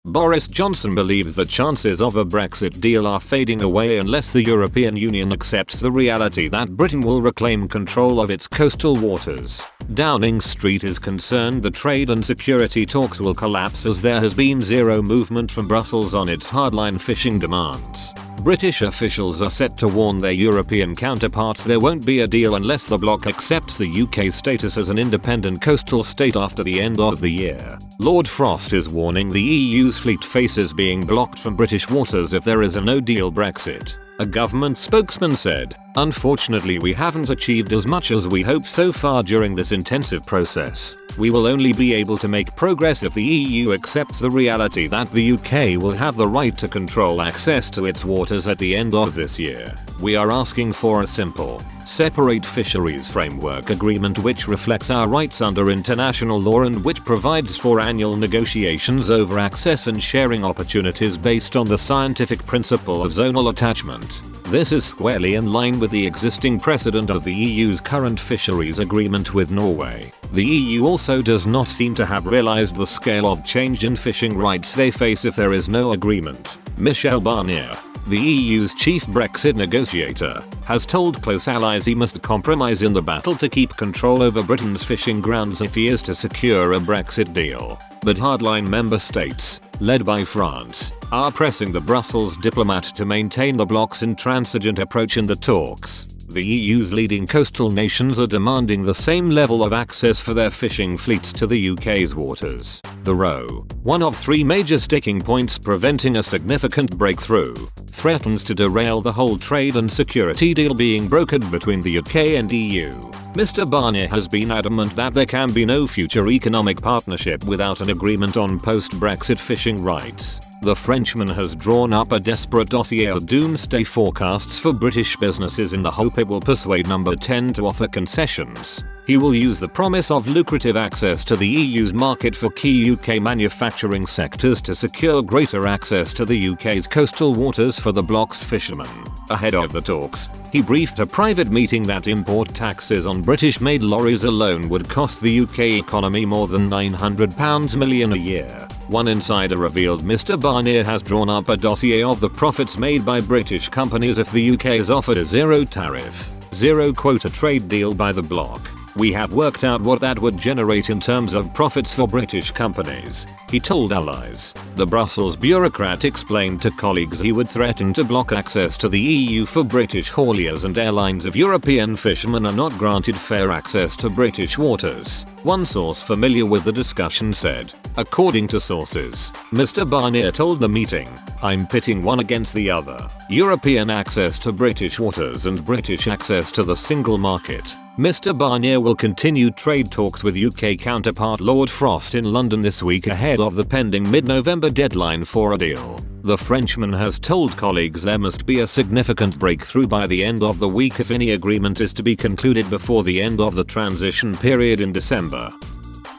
Boris Johnson believes the chances of a Brexit deal are fading away unless the European Union accepts the reality that Britain will reclaim control of its coastal waters. Downing Street is concerned the trade and security talks will collapse as there has been zero movement from Brussels on its hardline fishing demands. British officials are set to warn their European counterparts there won't be a deal unless the bloc accepts the UK's status as an independent coastal state after the end of the year. Lord Frost is warning the EU's fleet faces being blocked from British waters if there is a no-deal Brexit. A government spokesman said, "Unfortunately, we haven't achieved as much as we hoped so far during this intensive process. We will only be able to make progress if the EU accepts the reality that the UK will have the right to control access to its waters at the end of this year. We are asking for a simple, separate fisheries framework agreement which reflects our rights under international law and which provides for annual negotiations over access and sharing opportunities based on the scientific principle of zonal attachment. This is squarely in line with the existing precedent of the EU's current fisheries agreement with Norway. The EU also does not seem to have realized the scale of change in fishing rights they face if there is no agreement." Michel Barnier, the EU's chief Brexit negotiator, has told close allies he must compromise in the battle to keep control over Britain's fishing grounds if he is to secure a Brexit deal. But hardline member states, led by France, are pressing the Brussels diplomat to maintain the bloc's intransigent approach in the talks. The EU's leading coastal nations are demanding the same level of access for their fishing fleets to the UK's waters. The row, one of three major sticking points preventing a significant breakthrough, threatens to derail the whole trade and security deal being brokered between the UK and EU. Mr. Barnier has been adamant that there can be no future economic partnership without an agreement on post-Brexit fishing rights. The Frenchman has drawn up a desperate dossier of doomsday forecasts for British businesses in the hope it will persuade Number 10 to offer concessions. He will use the promise of lucrative access to the EU's market for key UK manufacturing sectors to secure greater access to the UK's coastal waters for the bloc's fishermen. Ahead of the talks, he briefed a private meeting that import taxes on British-made lorries alone would cost the UK economy more than £900 million a year. One insider revealed Mr. Barnier has drawn up a dossier of the profits made by British companies if the UK is offered a zero-tariff, zero-quota trade deal by the bloc. "We have worked out what that would generate in terms of profits for British companies," he told allies. The Brussels bureaucrat explained to colleagues he would threaten to block access to the EU for British hauliers and airlines if European fishermen are not granted fair access to British waters. One source familiar with the discussion said, according to sources, Mr. Barnier told the meeting, "I'm pitting one against the other. European access to British waters and British access to the single market." Mr. Barnier will continue trade talks with UK counterpart Lord Frost in London this week ahead of the pending mid-November deadline for a deal. The Frenchman has told colleagues there must be a significant breakthrough by the end of the week if any agreement is to be concluded before the end of the transition period in December.